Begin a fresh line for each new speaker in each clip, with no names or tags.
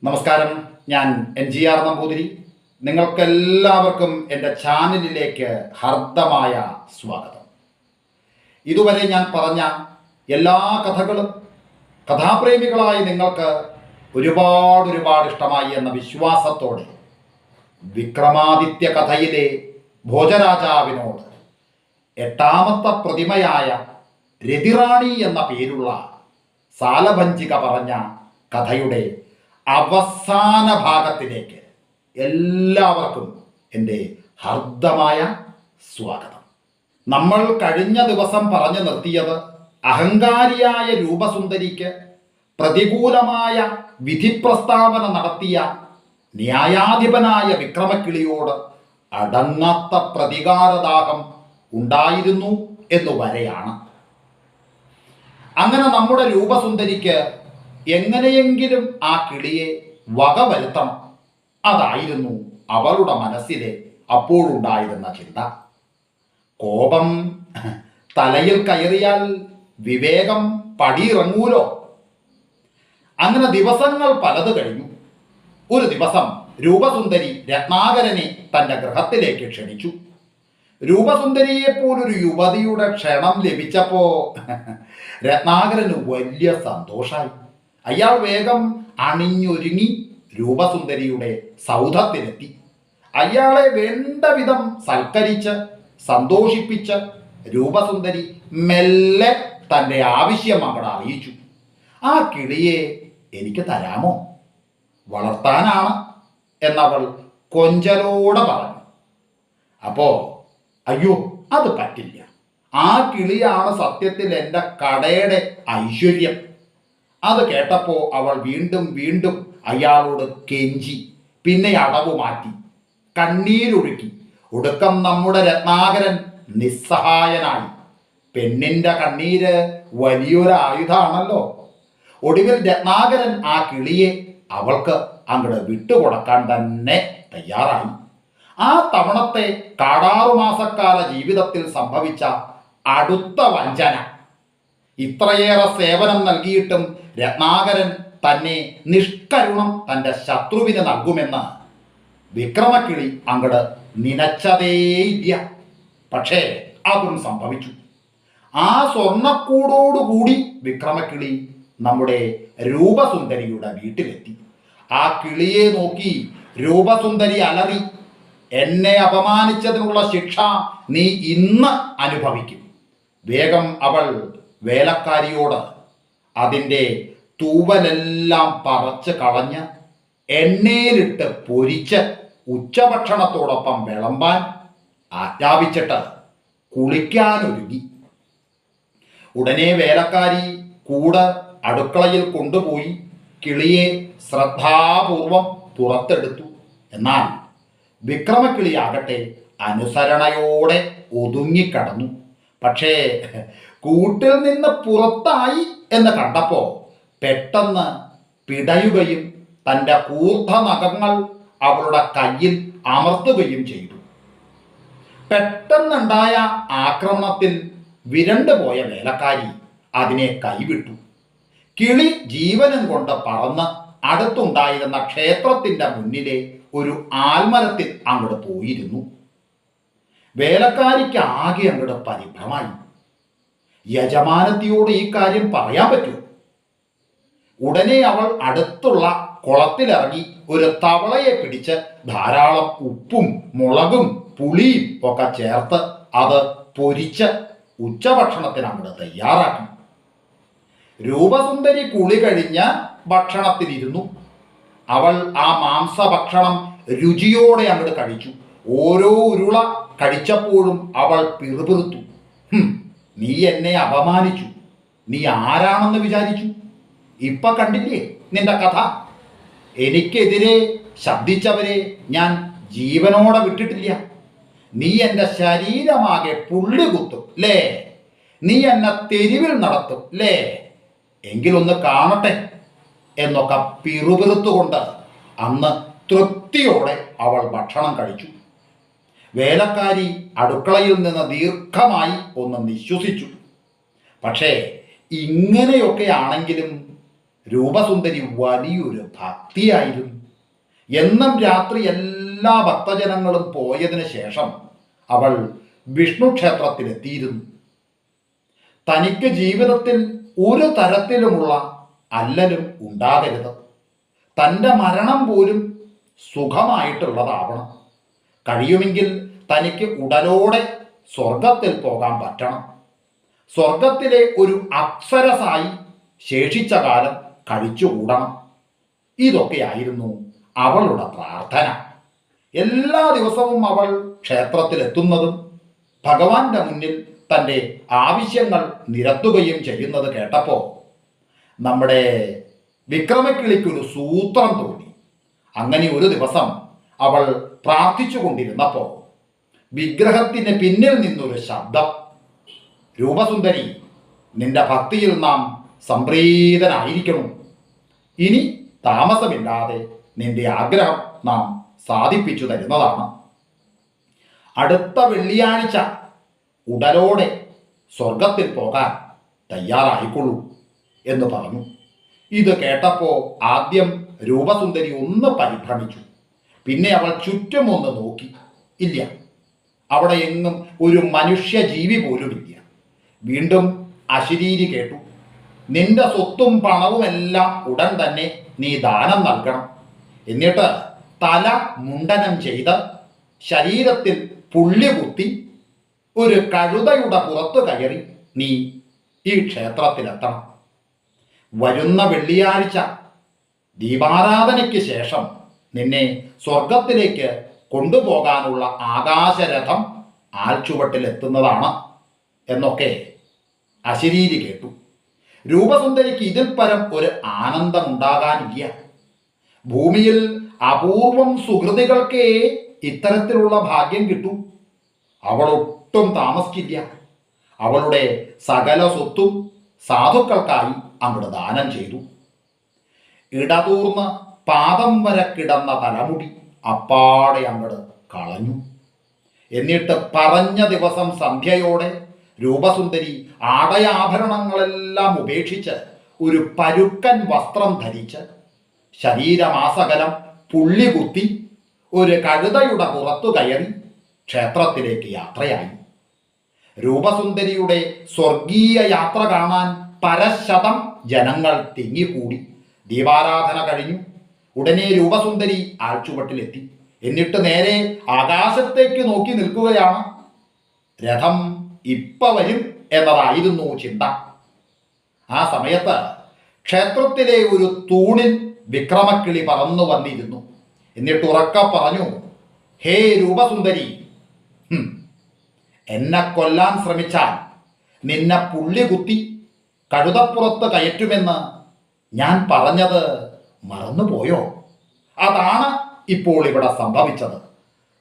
നമസ്കാരം, ഞാൻ NGR നമ്പൂതിരി. നിങ്ങൾക്കെല്ലാവർക്കും എൻ്റെ ചാനലിലേക്ക് ഹാർദമായ സ്വാഗതം. ഇതുവരെ ഞാൻ പറഞ്ഞ എല്ലാ കഥകളും കഥാപ്രേമികളായ നിങ്ങൾക്ക് ഒരുപാട് ഇഷ്ടമായി എന്ന വിശ്വാസത്തോടെ വിക്രമാദിത്യ കഥയിലെ ഭോജരാജാവിനോട് എട്ടാമത്തെ പ്രതിമയായ രതിറാണി എന്ന പേരുള്ള സാലഭഞ്ചിക പറഞ്ഞ കഥയുടെ അവസാന ഭാഗത്തിലേക്ക് എല്ലാവർക്കും എൻ്റെ ഹാർദമായ സ്വാഗതം. നമ്മൾ കഴിഞ്ഞ ദിവസം പറഞ്ഞു നിർത്തിയത് അഹങ്കാരിയായ രൂപസുന്ദരിക്ക് പ്രതികൂലമായ വിധി പ്രസ്താവന നടത്തിയ ന്യായാധിപനായ വിക്രമക്കിളിയോട് അടങ്ങാത്ത പ്രതികാരദാഹം ഉണ്ടായിരുന്നു എന്നുവരെയാണ്. അങ്ങനെ നമ്മുടെ രൂപസുന്ദരിക്ക് എങ്ങനെയെങ്കിലും ആ കിളിയെ വകവരുത്തണം, അതായിരുന്നു അവളുടെ മനസ്സിലെ അപ്പോഴുണ്ടായിരുന്ന ചിന്ത. കോപം തലയിൽ കയറിയാൽ വിവേകം പടിയിറങ്ങൂലോ. അങ്ങനെ ദിവസങ്ങൾ പലത് കഴിഞ്ഞു. ഒരു ദിവസം രൂപസുന്ദരി രത്നാകരനെ തൻ്റെ ഗൃഹത്തിലേക്ക് ക്ഷണിച്ചു. രൂപസുന്ദരിയെപ്പോലൊരു യുവതിയുടെ ക്ഷണം ലഭിച്ചപ്പോൾ രത്നാകരന് വലിയ സന്തോഷമായി. അയാൾ വേഗം അണിഞ്ഞൊരുങ്ങി രൂപസുന്ദരിയുടെ സൗധത്തിലെത്തി. അയാളെ വേണ്ട വിധം സൽക്കരിച്ച് സന്തോഷിപ്പിച്ച് രൂപസുന്ദരി മെല്ലെ തൻ്റെ ആവശ്യം അങ്ങോട്ട് അറിയിച്ചു. ആ കിളിയെ എനിക്ക് തരാമോ? വളർത്താനാണ് എന്നവൾ കൊഞ്ചലോടെ പറഞ്ഞു. അപ്പോൾ അയ്യോ, അത് പറ്റില്ല. ആ കിളിയാണ് സത്യത്തിൽ എൻ്റെ കടയുടെ ഐശ്വര്യം. അത് കേട്ടപ്പോൾ അവൾ വീണ്ടും അയാളോട് കെഞ്ചി, പിന്നെ അടവ് മാറ്റി, കണ്ണീരൊഴുക്കി. ഒടുക്കം നമ്മുടെ രത്നാകരൻ നിസ്സഹായനായി. പെണ്ണിൻ്റെ കണ്ണീര് വലിയൊരു ആയുധമാണല്ലോ. ഒടുവിൽ രത്നാകരൻ ആ കിളിയെ അവൾക്ക് അങ്ങോട്ട് വിട്ടുകൊടുക്കാൻ തന്നെ തയ്യാറായി. ആ തവണത്തെ കാടാറുമാസക്കാല ജീവിതത്തിൽ സംഭവിച്ച അടുത്ത വഞ്ചന. ഇത്രയേറെ സേവനം നൽകിയിട്ടും രത്നാകരൻ തന്നെ നിഷ്കരുണം തൻ്റെ ശത്രുവിന് നൽകുമെന്ന് വിക്രമക്കിളി അങ്ങട് നനച്ചതേയില്ല. പക്ഷേ അതും സംഭവിച്ചു. ആ സ്വർണ്ണക്കൂടോടുകൂടി വിക്രമക്കിളി നമ്മുടെ രൂപസുന്ദരിയുടെ വീട്ടിലെത്തി. ആ കിളിയെ നോക്കി രൂപസുന്ദരി അലറി, എന്നെ അപമാനിച്ചതിനുള്ള ശിക്ഷ നീ ഇന്ന് അനുഭവിക്കും. വേഗം അവൾ വേലക്കാരിയോട് അതിൻ്റെ തൂവലെല്ലാം പറിച്ച് കളഞ്ഞ് എണ്ണയിലിട്ട് പൊരിച്ച് ഉച്ചഭക്ഷണത്തോടൊപ്പം വിളമ്പാൻ ആജ്ഞാപിച്ചിട്ട് കുളിക്കാനൊരുങ്ങി. ഉടനെ വേലക്കാരി കൂട് അടുക്കളയിൽ കൊണ്ടുപോയി കിളിയെ ശ്രദ്ധാപൂർവം പുറത്തെടുത്തു. എന്നാൽ വിക്രമക്കിളിയാകട്ടെ അനുസരണയോടെ ഒതുങ്ങിക്കടന്നു. പക്ഷേ കൂട്ടിൽ നിന്ന് പുറത്തായി എന്ന് കണ്ടപ്പോൾ പെട്ടെന്ന് പിടയുകയും തൻ്റെ കൂർത്ത നഖങ്ങൾ അവളുടെ കയ്യിൽ അമർത്തുകയും ചെയ്തു. പെട്ടെന്നുണ്ടായ ആക്രമണത്തിൽ വിരണ്ടുപോയ വേലക്കാരി അതിനെ കൈവിട്ടു. കിളി ജീവനും കൊണ്ട് പറന്ന് അടുത്തുണ്ടായിരുന്ന ക്ഷേത്രത്തിൻ്റെ മുന്നിലെ ഒരു ആൽമരത്തിൽ അങ്ങോട്ട് പോയിരുന്നു. വേലക്കാരിക്ക് ആകെ അങ്ങോട്ട് പരിഭ്രമായി. യജമാനത്തിയോട് ഈ കാര്യം പറയാൻ പറ്റൂ? ഉടനെ അവൾ അടുത്തുള്ള കുളത്തിലിറങ്ങി ഒരു തവളയെ പിടിച്ച് ധാരാളം ഉപ്പും മുളകും പുളിയും ഒക്കെ ചേർത്ത് അത് പൊരിച്ച് ഉച്ചഭക്ഷണത്തിന് അങ്ങോട്ട് തയ്യാറാക്കി. രൂപസുന്ദരി കുളി കഴിഞ്ഞ് ഭക്ഷണത്തിലിരുന്നു. അവൾ ആ മാംസഭക്ഷണം രുചിയോടെ അങ്ങോട്ട് കഴിച്ചു. ഓരോ ഉരുള കഴിച്ചപ്പോഴും അവൾ പിറുപിറുത്തു. നീ എന്നെ അപമാനിച്ചു. നീ ആരാണെന്ന് വിചാരിച്ചു? ഇപ്പൊ കണ്ടില്ലേ നിന്റെ കഥ? എനിക്കെതിരെ ശബ്ദിച്ചവരെ ഞാൻ ജീവനോടെ വിട്ടിട്ടില്ല. നീ എൻ്റെ ശരീരമാകെ പുള്ളി കുത്തും ലേ? നീ എന്നെ തെരുവിൽ നടത്തും ലേ? എങ്കിലൊന്ന് കാണട്ടെ എന്നൊക്കെ പിറുപിറുത്തുകൊണ്ട് അന്ന് തൃപ്തിയോടെ അവൾ ഭക്ഷണം കഴിച്ചു. വേലക്കാരി അടുക്കളയിൽ നിന്ന് ദീർഘമായി ഒന്ന് നിശ്വസിച്ചു. പക്ഷേ ഇങ്ങനെയൊക്കെ ആണെങ്കിലും രൂപസുന്ദരി വലിയൊരു ഭക്തിയായിരുന്നു. എന്നും രാത്രി എല്ലാ ഭക്തജനങ്ങളും പോയതിനു ശേഷം അവൾ വിഷ്ണു ക്ഷേത്രത്തിലെത്തിയിരുന്നു. തനിക്ക് ജീവിതത്തിൽ ഒരു തരത്തിലുമുള്ള അല്ലലും ഉണ്ടാകരുത്, തൻ്റെ മരണം പോലും സുഖമായിട്ടുള്ളതാവണം, കഴിയുമെങ്കിൽ തനിക്ക് ഉടലോടെ സ്വർഗത്തിൽ പോകാൻ പറ്റണം, സ്വർഗത്തിലെ ഒരു അപ്സരസായി ശേഷിച്ച കാലം കഴിച്ചുകൂടണം. ഇതൊക്കെയായിരുന്നു അവളുടെ പ്രാർത്ഥന. എല്ലാ ദിവസവും അവൾ ക്ഷേത്രത്തിലെത്തുന്നതും ഭഗവാന്റെ മുന്നിൽ തൻ്റെ ആവശ്യങ്ങൾ നിരത്തുകയും ചെയ്യുന്നത് കേട്ടപ്പോൾ നമ്മുടെ വിക്രമക്കിളിക്കൊരു സൂത്രം തോന്നി. അങ്ങനെ ഒരു ദിവസം അവൾ പ്രാർത്ഥിച്ചു കൊണ്ടിരുന്നപ്പോൾ വിഗ്രഹത്തിന് പിന്നിൽ നിന്നൊരു ശബ്ദം, രൂപസുന്ദരി, നിന്റെ ഭക്തിയിൽ നാം സംപ്രീതനായിരിക്കണം, ഇനി താമസമില്ലാതെ നിന്റെ ആഗ്രഹം നാം സാധിപ്പിച്ചു തരുന്നതാണ്. അടുത്ത വെള്ളിയാഴ്ച ഉടലോടെ സ്വർഗത്തിൽ പോകാൻ തയ്യാറായിക്കൊള്ളൂ എന്ന് പറഞ്ഞു. ഇത് കേട്ടപ്പോൾ ആദ്യം രൂപസുന്ദരി ഒന്ന് പരിഭ്രമിച്ചു. പിന്നെ അവൾ ചുറ്റുമൊന്ന് നോക്കി. ഇല്ല, അവിടെ എങ്ങും ഒരു മനുഷ്യ ജീവി പോലുമില്ല. വീണ്ടും അശരീരി കേട്ടു, നിന്റെ സ്വത്തും പണവുമെല്ലാം ഉടൻ തന്നെ നീ ദാനം നൽകണം, എന്നിട്ട് തല മുണ്ടനം ചെയ്ത് ശരീരത്തിൽ പുള്ളി കുത്തി ഒരു കഴുതയുടെ പുറത്ത് കയറി നീ ഈ ക്ഷേത്രത്തിലെത്തണം. വരുന്ന വെള്ളിയാഴ്ച ദീപാരാധനയ്ക്ക് ശേഷം നിന്നെ സ്വർഗത്തിലേക്ക് കൊണ്ടുപോകാനുള്ള ആകാശരഥം ആൽച്ചുവട്ടിലെത്തുന്നതാണ് എന്നൊക്കെ അശരീരി കേട്ടു. രൂപസുന്ദരിക്ക് ഇതിൽ പരം ഒരു ആനന്ദമുണ്ടാകാനില്ല. ഭൂമിയിൽ അപൂർവം സുഹൃതികൾക്കേ ഇത്തരത്തിലുള്ള ഭാഗ്യം കിട്ടൂ. അവളൊട്ടും താമസിച്ചില്ല. അവളുടെ സകല സ്വത്തും സാധുക്കൾക്കായി അങ്ങോട്ട് ദാനം ചെയ്തു. ഇടതൂർന്ന് പാദം വരെ കിടന്ന തലമുടി അപ്പാടെ അങ്ങോട്ട് കളഞ്ഞു. എന്നിട്ട് പറഞ്ഞ ദിവസം സന്ധ്യയോടെ രൂപസുന്ദരി ആടയാഭരണങ്ങളെല്ലാം ഉപേക്ഷിച്ച് ഒരു പരുക്കൻ വസ്ത്രം ധരിച്ച് ശരീരമാസകലം പുള്ളി കുത്തി ഒരു കഴുതയുടെ പുറത്തു കയറി ക്ഷേത്രത്തിലേക്ക് യാത്രയായി. രൂപസുന്ദരിയുടെ സ്വർഗീയ യാത്ര കാണാൻ പരശതം ജനങ്ങൾ തിങ്ങിക്കൂടി. ദീപാരാധന കഴിഞ്ഞു. ഉടനെ രൂപസുന്ദരി ആൽച്ചുവട്ടിലെത്തി. എന്നിട്ട് നേരെ ആകാശത്തേക്ക് നോക്കി നിൽക്കുകയാണ്. രഥം ഇപ്പ വരും എന്നതായിരുന്നു ചിന്ത. ആ സമയത്ത് ക്ഷേത്രത്തിലെ ഒരു തൂണിൽ വിക്രമക്കിളി പറന്നു വന്നിരുന്നു. എന്നിട്ട് ഉറക്കെ പറഞ്ഞു, ഹേ രൂപസുന്ദരി, എന്നെ കൊല്ലാൻ ശ്രമിച്ചാൽ നിന്നെ പുള്ളി കുത്തി കഴുതപ്പുറത്ത് കയറ്റുമെന്ന് ഞാൻ പറഞ്ഞത് മറന്നുപോയോ? അതാണ് ഇപ്പോൾ ഇവിടെ സംഭവിച്ചത്.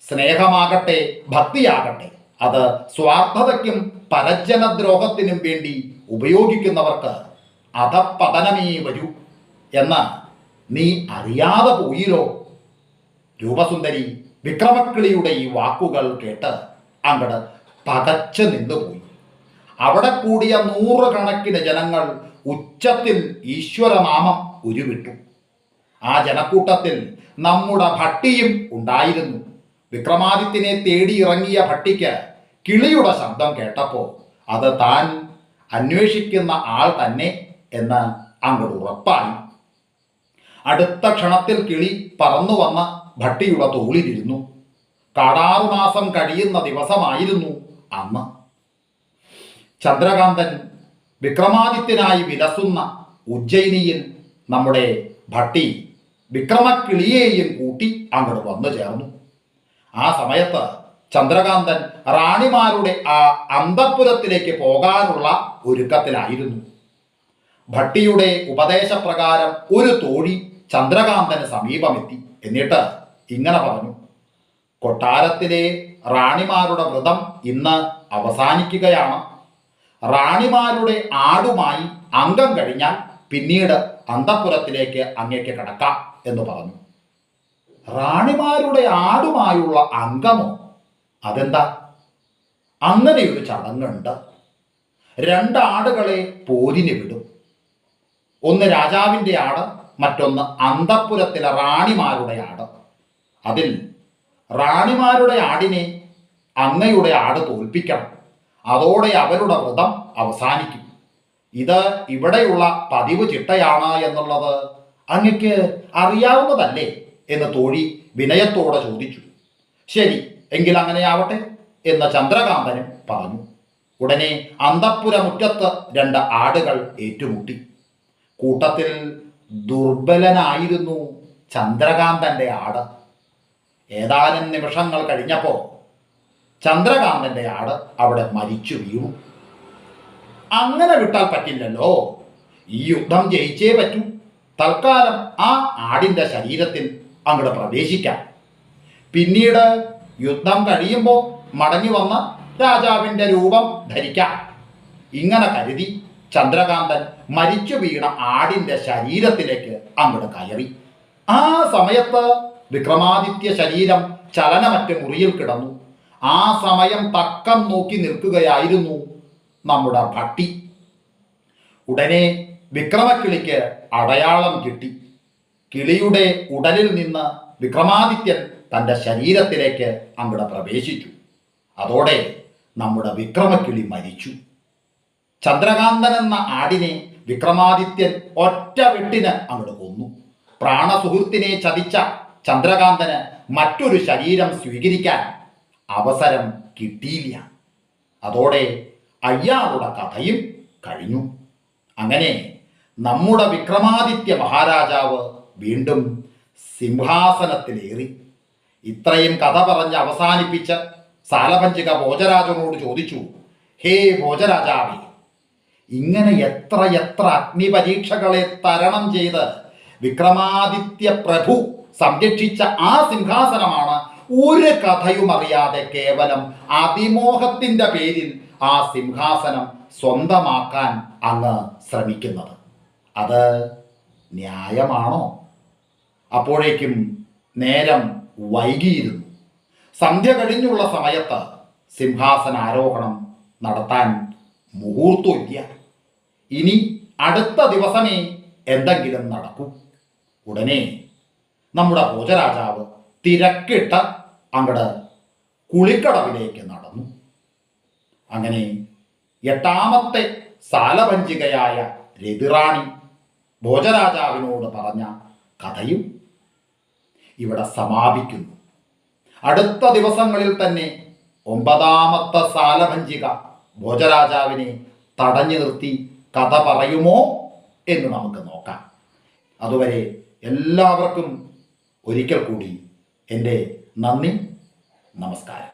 സ്നേഹമാകട്ടെ ഭക്തിയാകട്ടെ, അത് സ്വാർത്ഥതയ്ക്കും പരജനദ്രോഹത്തിനും വേണ്ടി ഉപയോഗിക്കുന്നവർക്ക് അധപതനമേ വരൂ എന്ന് നീ അറിയാതെ പോയില്ലോ. രൂപസുന്ദരി വിക്രമക്കിളിയുടെ ഈ വാക്കുകൾ കേട്ട് അങ്ങട് പകച്ചു നിന്നുപോയി. അവിടെ കൂടിയ നൂറുകണക്കിന് ജനങ്ങൾ ഉച്ചത്തിൽ ഈശ്വരനാമം ഉരുവിട്ടു. ആ ജനക്കൂട്ടത്തിൽ നമ്മുടെ ഭട്ടിയും ഉണ്ടായിരുന്നു. വിക്രമാദിത്യനെ തേടി ഇറങ്ങിയ ഭട്ടിക്ക് കിളിയുടെ ശബ്ദം കേട്ടപ്പോൾ അത് താൻ അന്വേഷിക്കുന്ന ആൾ തന്നെ എന്ന് അങ്ങോട്ട് ഉറപ്പായി. അടുത്ത ക്ഷണത്തിൽ കിളി പറന്നു വന്ന ഭട്ടിയുടെ തോളിലിരുന്നു. 16 മാസം കഴിയുന്ന ദിവസമായിരുന്നു അന്ന്. ചന്ദ്രകാന്തൻ വിക്രമാദിത്യനായി വിലസുന്ന ഉജ്ജയിനിയിൽ നമ്മുടെ ഭട്ടി വിക്രമക്കിളിയെയും കൂട്ടി അങ്ങോട്ട് വന്നു ചേർന്നു. ആ സമയത്ത് ചന്ദ്രകാന്തൻ റാണിമാരുടെ ആ അന്തഃപുരത്തിലേക്ക് പോകാനുള്ള ഒരുക്കത്തിലായിരുന്നു. ഭട്ടിയുടെ ഉപദേശപ്രകാരം ഒരു തോഴി ചന്ദ്രകാന്തന് സമീപമെത്തി. എന്നിട്ട് ഇങ്ങനെ പറഞ്ഞു, കൊട്ടാരത്തിലെ റാണിമാരുടെ വ്രതം ഇന്ന് അവസാനിക്കുകയാണ്. റാണിമാരുടെ ആടുമായി അംഗം കഴിഞ്ഞാൽ പിന്നീട് അന്തഃപുരത്തിലേക്ക് അങ്ങേക്ക് കടക്കാം എന്ന് പറഞ്ഞു. റാണിമാരുടെ ആടുമായുള്ള അംഗമോ? അതെന്താ? അങ്ങനെയൊരു ചടങ്ങുണ്ട്. 2 ആടുകളെ പോരിന് വിടും. ഒന്ന് രാജാവിൻ്റെ ആട്, മറ്റൊന്ന് അന്തഃപുരത്തിലെ റാണിമാരുടെ ആട്. അതിൽ റാണിമാരുടെ ആടിനെ അങ്ങയുടെ ആട് തോൽപ്പിക്കണം. അതോടെ അവരുടെ വ്രതം അവസാനിക്കും. ഇത് ഇവിടെയുള്ള പതിവ് ചിട്ടയാണ് എന്നുള്ളത് അങ്ങക്ക് അറിയാവുന്നതല്ലേ എന്ന് തോഴി വിനയത്തോടെ ചോദിച്ചു. ശരി, എങ്കിൽ അങ്ങനെയാവട്ടെ എന്ന് ചന്ദ്രകാന്തനും പറഞ്ഞു. ഉടനെ അന്തഃപുരമുറ്റത്ത് 2 ആടുകൾ ഏറ്റുമുട്ടി. കൂട്ടത്തിൽ ദുർബലനായിരുന്നു ചന്ദ്രകാന്തൻ്റെ ആട്. ഏതാനും നിമിഷങ്ങൾ കഴിഞ്ഞപ്പോൾ ചന്ദ്രകാന്തൻ്റെ ആട് അവിടെ മരിച്ചു വീണു. അങ്ങനെ വിട്ടാൽ പറ്റില്ലല്ലോ, ഈ യുദ്ധം ജയിച്ചേ പറ്റൂ. തൽക്കാലം ആ ആടിൻ്റെ ശരീരത്തിൽ അങ്ങോട്ട് പ്രവേശിക്കാം. പിന്നീട് യുദ്ധം കഴിയുമ്പോൾ മടങ്ങി വന്ന രാജാവിൻ്റെ രൂപം ധരിക്കാം. ഇങ്ങനെ കരുതി ചന്ദ്രകാന്തൻ മരിച്ചു വീണ ആടിൻ്റെ ശരീരത്തിലേക്ക് അങ്ങോട്ട് കയറി. ആ സമയത്ത് വിക്രമാദിത്യ ശരീരം ചലനമറ്റ മുറിയിൽ കിടന്നു. ആ സമയം തക്കം നോക്കി നിൽക്കുകയായിരുന്നു നമ്മുടെ ഭട്ടി. ഉടനെ വിക്രമക്കിളിക്ക് അടയാളം കിട്ടി. കിളിയുടെ ഉടലിൽ നിന്ന് വിക്രമാദിത്യൻ തൻ്റെ ശരീരത്തിലേക്ക് അങ്ങോട്ട് പ്രവേശിച്ചു. അതോടെ നമ്മുടെ വിക്രമക്കിളി മരിച്ചു. ചന്ദ്രകാന്തൻ എന്ന ആടിനെ വിക്രമാദിത്യൻ ഒറ്റ വെട്ടിന് അങ്ങോട്ട് കൊന്നു. പ്രാണസുഹൃത്തിനെ ചതിച്ച ചന്ദ്രകാന്തന് മറ്റൊരു ശരീരം സ്വീകരിക്കാൻ അവസരം കിട്ടിയില്ല. അതോടെ അയാളുടെ കഥയും കഴിഞ്ഞു. അങ്ങനെ നമ്മുടെ വിക്രമാദിത്യ മഹാരാജാവ് വീണ്ടും സിംഹാസനത്തിലേറി. ഇത്രയും കഥ പറഞ്ഞ് അവസാനിപ്പിച്ച് സാലഭഞ്ജിക ഭോജരാജനോട് ചോദിച്ചു, ഹേ ഭോജരാജാവേ, ഇങ്ങനെ എത്ര അഗ്നിപരീക്ഷകളെ തരണം ചെയ്ത് വിക്രമാദിത്യ പ്രഭു സംരക്ഷിച്ച ആ സിംഹാസനമാണ് ഒരു കഥയും അറിയാതെ കേവലം അതിമോഹത്തിൻ്റെ പേരിൽ ആ സിംഹാസനം സ്വന്തമാക്കാൻ അങ്ങ് ശ്രമിക്കുന്നത്. അത് ന്യായമാണോ? അപ്പോഴേക്കും നേരം വൈകിയിരുന്നു. സന്ധ്യ കഴിഞ്ഞുള്ള സമയത്ത് സിംഹാസനാരോഹണം നടത്താൻ മുഹൂർത്തമില്ല. ഇനി അടുത്ത ദിവസമേ എന്തെങ്കിലും നടക്കൂ. ഉടനെ നമ്മുടെ ഭോജരാജാവ് തിരക്കിട്ട് അങ്ങട് കുളിക്കടവിലേക്ക് നടന്നു. അങ്ങനെ 8ാമത്തെ സാലഭഞ്ജികയായ രതിറാണി ഭോജരാജാവിനോട് പറഞ്ഞ കഥയും ഇവിടെ സമാപിക്കുന്നു. അടുത്ത ദിവസങ്ങളിൽ തന്നെ 9ാമത്തെ സാലഭഞ്ജിക ഭോജരാജാവിനെ തടഞ്ഞു നിർത്തി കഥ പറയുമോ എന്ന് നമുക്ക് നോക്കാം. അതുവരെ എല്ലാവർക്കും ഒരിക്കൽ കൂടി എൻ്റെ നന്ദി, നമസ്കാരം.